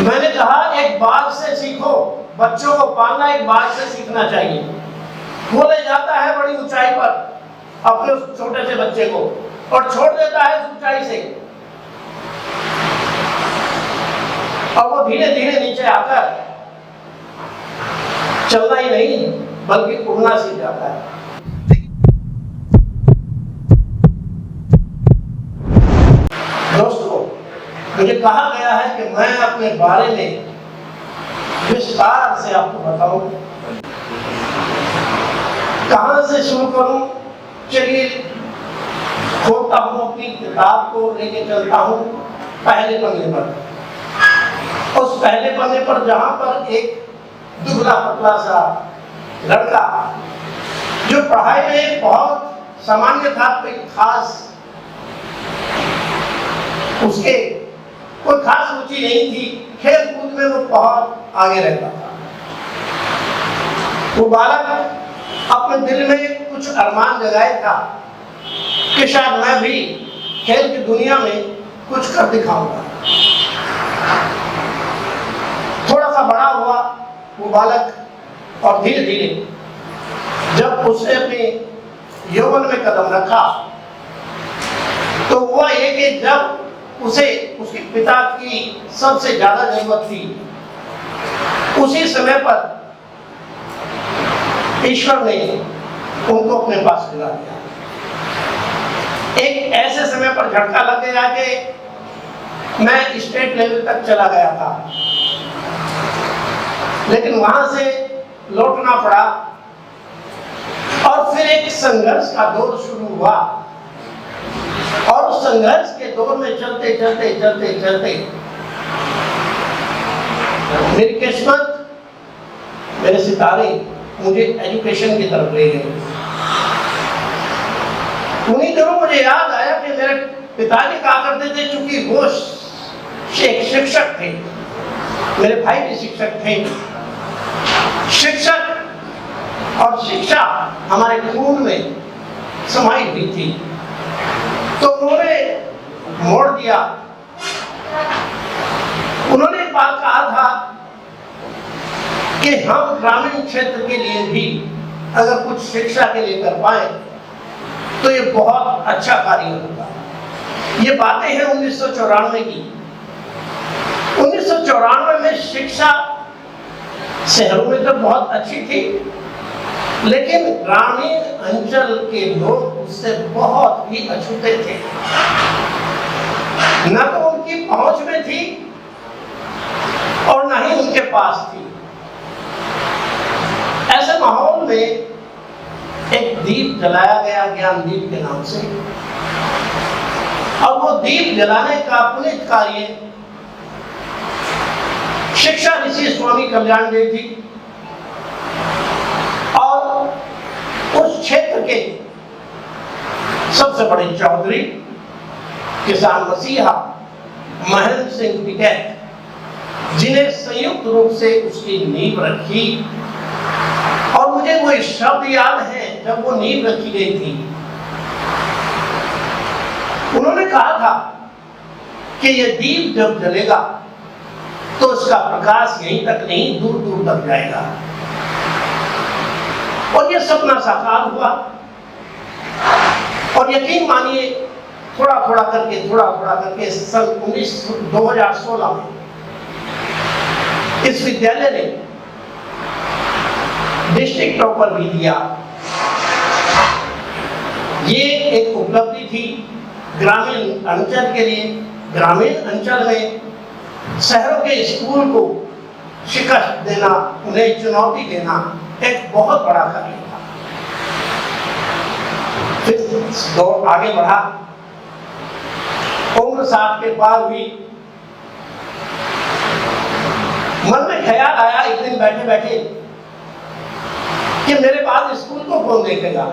मैंने कहा एक बाघ से सीखो, बच्चों को पालना एक बाघ से सीखना चाहिए। वो ले जाता है बड़ी ऊंचाई पर अपने उस छोटे से बच्चे को और छोड़ देता है उस ऊंचाई से, और वो धीरे धीरे नीचे आकर चलना ही नहीं बल्कि उड़ना सीख जाता है। दोस्तों, मुझे कहा गया है कि मैं अपने बारे में विस्तार से आपको बताऊं। कहां से शुरू करूं? चलिए खोलता हूं अपनी किताब को, लेके चलता हूं पहले पन्ने पर। उस पहले पन्ने पर जहां पर एक दुबला पतला सा लड़का जो पढ़ाई में बहुत सामान्य था, कोई खास उसके कोई खास रुचि नहीं थी, खेल कूद में वो बहुत आगे रहता था। वो बालक अपने दिल में कुछ अरमान जगाए था कि शायद मैं भी खेल की दुनिया में कुछ कर दिखाऊंगा। थोड़ा सा बड़ा हुआ वो बालक और धीरे धीरे जब उसने अपने यौवन में कदम रखा तो हुआ ये कि जब उसे उसके पिता की सबसे ज्यादा जरूरत थी, उसी समय पर ईश्वर ने उनको अपने पास बुला लिया। एक ऐसे समय पर झटका लग गया कि मैं स्टेट लेवल तक चला गया था, लेकिन वहां से लौटना पड़ा और फिर एक संघर्ष का दौर शुरू हुआ। और उस संघर्ष के दौर में चलते चलते चलते चलते मेरी किस्मत, मेरे सितारे मुझे एजुकेशन की तरफ ले गए। उन्हीं दिनों मुझे याद आया कि मेरे पिताजी कहा करते थे, चूंकि वो एक शिक्षक थे, मेरे भाई भी शिक्षक थे। शिक्षक और शिक्षा हमारे खून में समाई हुई थी, तो उन्होंने मोड़ दिया। उन्होंने एक बात कहा था कि हम ग्रामीण क्षेत्र के लिए भी अगर कुछ शिक्षा के लिए कर पाए तो ये बहुत अच्छा कार्य होगा। ये बातें हैं 1994 की। 1994 में शिक्षा शहरों में तो बहुत अच्छी थी, लेकिन ग्रामीण अंचल के लोग उससे बहुत ही अछूते थे। न तो उनकी पहुंच में थी और न ही उनके पास थी। ऐसे माहौल में एक दीप जलाया गया ज्ञान दीप के नाम से, और वो दीप जलाने का पुनीत कार्य शिक्षा ऋषि स्वामी कल्याण देव जी उस क्षेत्र के सबसे बड़े चौधरी किसान मसीहा महेंद्र सिंह टिकैत, जिन्हें संयुक्त रूप से उसकी नींव रखी। और मुझे वो शब्द याद है जब वो नींव रखी गई थी, उन्होंने कहा था कि ये दीप जब जलेगा तो उसका प्रकाश यहीं तक नहीं, दूर दूर तक जाएगा। और ये सपना साकार हुआ। और यकीन मानिए, थोड़ा थोड़ा करके सन 2016 में इस विद्यालय ने डिस्ट्रिक्ट टॉपर भी दिया। ये एक उपलब्धि थी ग्रामीण अंचल के लिए। ग्रामीण अंचल में शहरों के स्कूल को शिकस्त देना, उन्हें चुनौती देना एक बहुत बड़ा कार्य था। फिर दौर आगे बढ़ा, उम्र 60 के पार हुई। मन में ख्याल आया एक दिन बैठे बैठे कि मेरे बाद स्कूल को कौन देखेगा।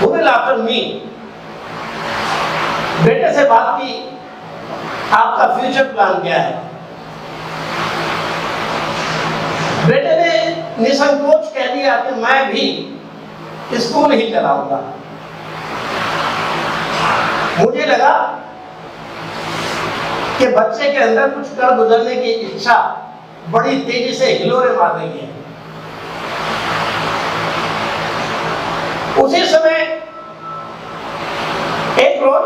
वो लाकर मी बेटे से बात की, आपका फ्यूचर प्लान क्या है? बेटे ने निसंकोच कह दिया कि मैं भी स्कूल ही चलाऊंगा। मुझे लगा कि बच्चे के अंदर कुछ कर गुजरने की इच्छा बड़ी तेजी से हिलोरे मार रही है। उसी समय एक रोज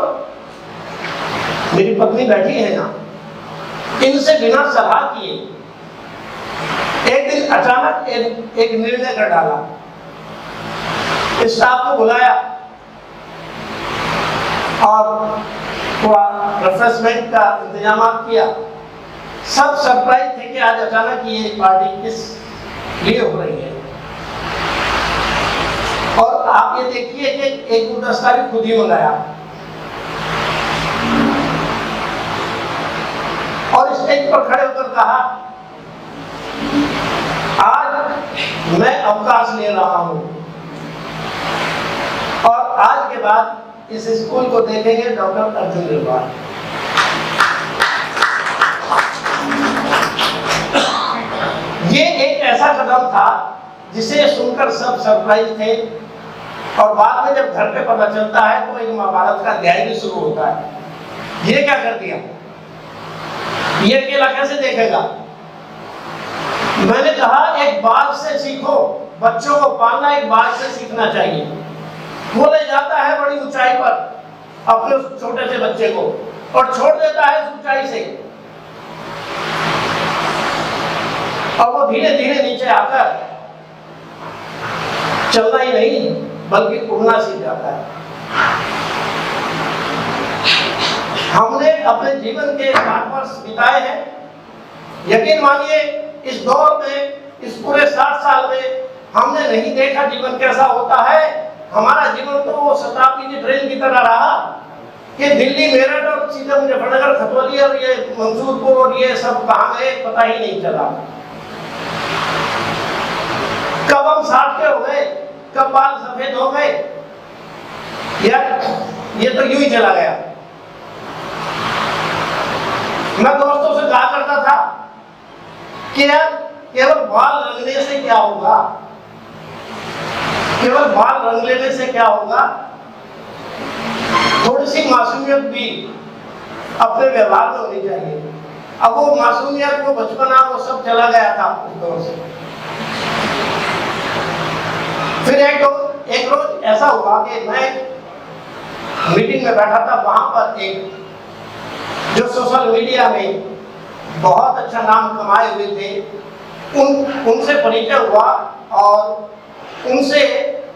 मेरी पत्नी बैठी है ना, इनसे बिना सलाह किए एक दिन अचानक एक निर्णय कर डाला। स्टाफ को बुलाया और थोड़ा रिफ्रेशमेंट का इंतजाम किया। सब सरप्राइज थे कि आज अचानक ये पार्टी किस लिए हो रही है। और आप ये देखिए कि एक गुलदस्ता भी खुद ही मंगाया और स्टेज पर खड़े होकर कहा, आज मैं अवकाश ले रहा हूं और आज के बाद इस स्कूल को देखेंगे डॉक्टर अर्जुन रिलवाल। ये एक ऐसा कदम था जिसे सुनकर सब सरप्राइज थे और बाद में जब घर पे पता चलता है तो एक महाभारत का अध्याय भी शुरू होता है। ये क्या कर दिया, ये अकेला कैसे देखेगा। मैंने कहा एक बाघ से सीखो, बच्चों को पालना एक बाघ से सीखना चाहिए। वो ले जाता है बड़ी ऊंचाई पर अपने उस छोटे से बच्चे को और छोड़ देता है उस ऊंचाई से, और वो धीरे धीरे नीचे आकर चलना ही नहीं बल्कि उड़ना सीख जाता है। हमने अपने जीवन के 60 वर्ष बिताए हैं। यकीन मानिए इस दौर में, इस पूरे 60 साल में हमने नहीं देखा जीवन कैसा होता है। हमारा जीवन तो वो शताब्दी की ट्रेन की तरह रहा कि दिल्ली मेरठ और सीधे मुजफ्फरनगर खतौली और ये मंसूरपुर और ये सब कहाँ गए पता ही नहीं चला। कब हम 60 के हो गए, कब बाल सफेद हो गए, यार ये तो यूं ही चला गया। मैं दोस्तों से कहा करता था कि यार केवल बाल रंगने से क्या होगा, केवल बाल रंग लेने से क्या होगा, थोड़ी सी मासूमियत भी अपने व्यवहार में होनी चाहिए। अब वो मासूमियत, वो बचपना, वो सब चला गया था उस दौर से। फिर एक रोज ऐसा हुआ कि मैं मीटिंग में बैठा था, वहां पर एक जो सोशल मीडिया में बहुत अच्छा नाम कमाए हुए थे उनसे परिचय हुआ और उनसे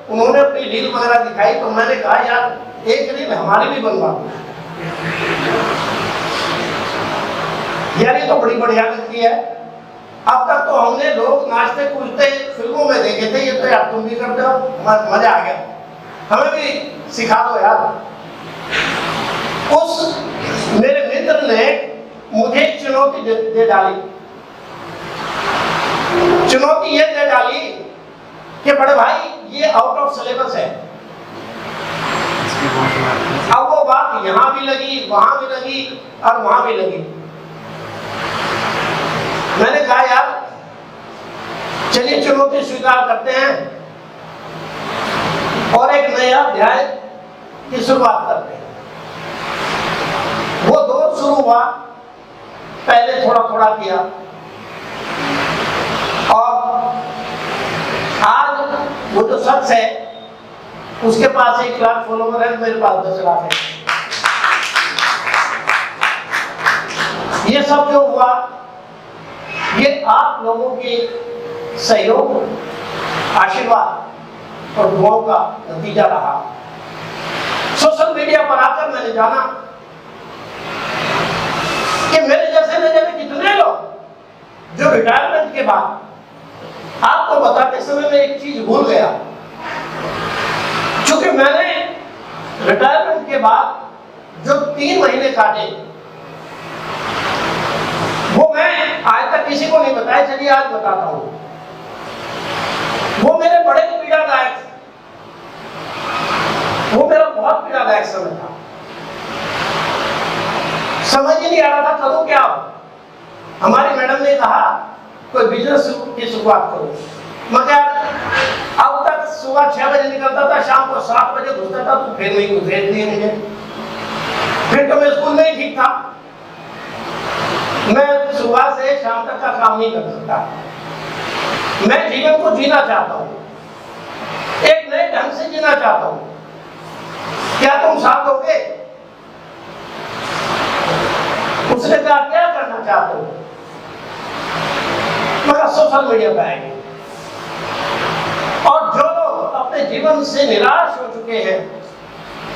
उन्होंने अपनी रील वगैरह दिखाई। तो मैंने कहा यार एक रील हमारी भी बनवा दो, यार ये तो बड़ी बढ़िया लगती है। अब तक तो हमने लोग नाचते कूदते फिल्मों में देखे थे, ये तो यार तुम भी करते हो, मजा आ गया, हमें भी सिखा दो यार। उस मेरे मित्र ने मुझे चुनौती दे डाली। चुनौती ये दे डाली कि बड़े भाई ये आउट ऑफ सिलेबस है। अब वो बात यहां भी लगी, वहां भी लगी और वहां भी लगी। मैंने कहा यार चलिए चुनौती स्वीकार करते हैं और एक नया अध्याय की शुरुआत करते हैं। वो दौर शुरू हुआ, पहले थोड़ा थोड़ा किया और आज वो जो शख्स है उसके पास 1 लाख फॉलोवर है, मेरे पास 10 लाख है। ये सब जो हुआ ये आप लोगों के सहयोग, आशीर्वाद और दुआओं का नतीजा रहा। सोशल मीडिया पर आकर मैंने जाना कि मेरे जैसे न जाने कितने लोग जो रिटायरमेंट के बाद, आपको बताते समय मैं एक चीज भूल गया, क्योंकि मैंने रिटायरमेंट के बाद जो 3 महीने काटे वो मैं आज तक किसी को नहीं बताया। चलिए आज बताता हूं, वो मेरे बड़े पीड़ादायक, वो मेरा बहुत पीड़ादायक समय था। समझ ही नहीं आ रहा था करूं क्या। हमारी मैडम ने कहा कोई बिजनेस की शुरुआत करो, मगर अब तक सुबह 6 बजे निकलता था, शाम को 7 बजे घुसता था, तो फिर नहीं घुसेड़ दिए मुझे। फिर तो मैं स्कूल में ही ठीक था। सुबह से शाम तक का काम नहीं कर सकता। मैं जीवन को जीना चाहता हूँ, एक नए ढंग से जीना चाहता हूँ। क्या तुम साथ दोगे? उसने कहा क्या करना चाहते हो? मगर सोशल मीडिया पे आएंगे। और जो लोग अपने जीवन से निराश हो चुके हैं,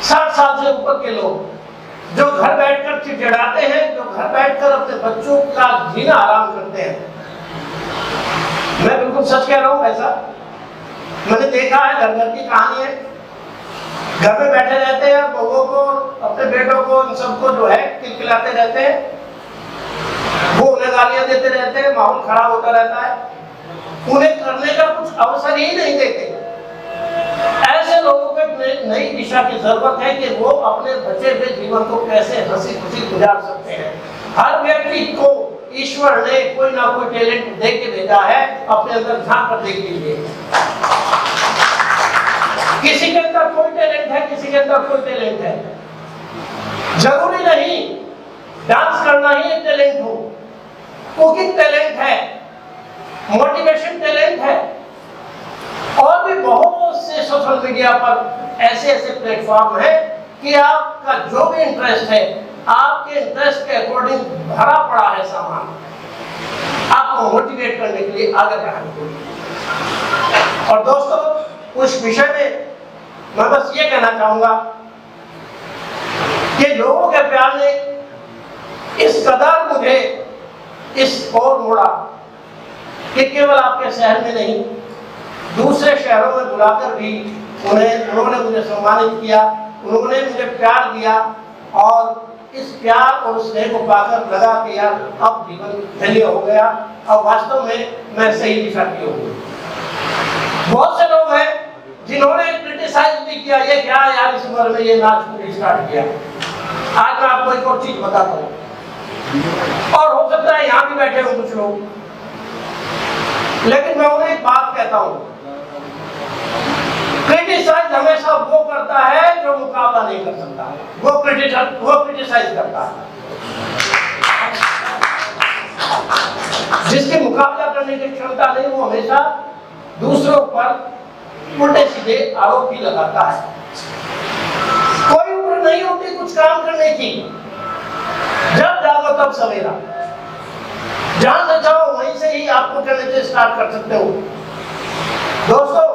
60 साल से ऊपर के लोग, जो घर बैठकर चिड़चिड़ाते हैं, जो घर बैठकर अपने बच्चों का जीना आराम करते हैं, मैं बिल्कुल सच कह रहा हूं। ऐसा मैंने देखा है, घर घर की कहानी है। घर में बैठे रहते हैं, बहूओं को, अपने बेटों को, इन सबको जो है खिलखिलाते रहते हैं, वो उन्हें गालियां देते रहते हैं, माहौल खराब होता रहता है, उन्हें करने का कुछ अवसर ही नहीं देते। ऐसे लोगों को एक नई दिशा की जरूरत है कि वो अपने बचे हुए जीवन को कैसे हंसी खुशी गुजार सकते हैं। हर व्यक्ति को ईश्वर ने कोई ना कोई टैलेंट दे के भेजा है, अपने अंदर झांक कर देख लीजिए। किसी के अंदर कोई टैलेंट है, किसी के अंदर कोई टैलेंट है। जरूरी नहीं डांस करना ही एक टैलेंट हो, कुकिंग टैलेंट है, मोटिवेशन टैलेंट है, और भी बहुत से सोशल मीडिया पर ऐसे ऐसे प्लेटफॉर्म है कि आपका जो भी इंटरेस्ट है, आपके इंटरेस्ट के अकॉर्डिंग भरा पड़ा है सामान, आपको मोटिवेट करने के लिए आगे बढ़ाने के लिए। और दोस्तों, उस विषय में मैं बस ये कहना चाहूंगा कि लोगों के प्यार ने इस कदर मुझे इस ओर मोड़ा कि केवल आपके शहर में नहीं, दूसरे शहरों में बुलाकर भी उन्होंने मुझे सम्मानित किया, उन्होंने मुझे प्यार दिया। और इस प्यार और स्नेह को पाकर लगा कि यार अब जीवन धन्य हो गया, अब वास्तव में मैं सही दिशा की हो गई। बहुत से लोग हैं जिन्होंने क्रिटिसाइज भी किया, ये क्या यार इस उम्र में ये नाच स्टार्ट किया। आज मैं आपको एक और चीज बताता हूँ, और हो सकता है यहाँ भी बैठे हो कुछ लोग, लेकिन मैं उन्हें एक बात कहता हूँ, क्रिटिसाइज हमेशा वो करता है जो मुकाबला नहीं कर सकता, वो क्रिटिसाइज करता है। जिसकी मुकाबला करने की क्षमता नहीं, वो हमेशा दूसरों पर उल्टे सीधे आरोप ही लगाता है। कोई उम्र नहीं होती कुछ काम करने की, जब जागो तब सवेरा, जहां से चाहो वहीं से ही आपको करने से स्टार्ट कर सकते हो। दोस्तों,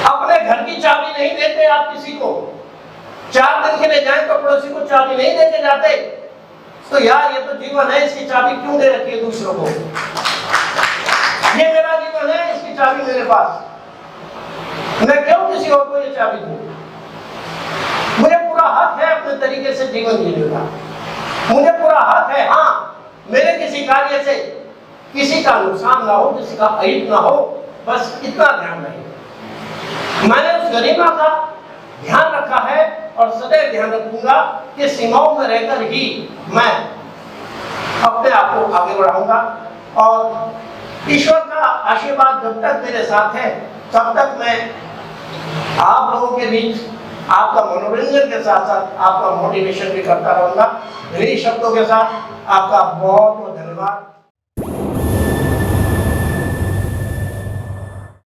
अपने घर की चाबी नहीं देते आप किसी को, 4 दिन के लिए जाए तो पड़ोसी को चाबी नहीं देके जाते। तो यार ये तो जीवन है, इसकी चाबी क्यों दे रखी है दूसरों को? ये मेरा जीवन है, इसकी चाबी मेरे पास, मैं क्यों किसी और को ये चाबी दूं? मुझे पूरा हक है अपने तरीके से जीवन जीने का, मुझे पूरा हक है। हाँ, मेरे किसी कार्य से किसी का नुकसान ना हो, किसी का अहित ना हो, बस इतना ध्यान रहे। मैंने उस गरिमा का ध्यान रखा है और सदैव ध्यान रखूंगा कि सीमाओं में रहकर ही मैं अपने आप को आगे बढ़ाऊंगा। और ईश्वर का आशीर्वाद जब तक मेरे साथ है, तब तक मैं आप लोगों के बीच आपका मनोरंजन के साथ साथ आपका मोटिवेशन भी करता रहूंगा। इन्हीं शब्दों के साथ आपका बहुत बहुत धन्यवाद।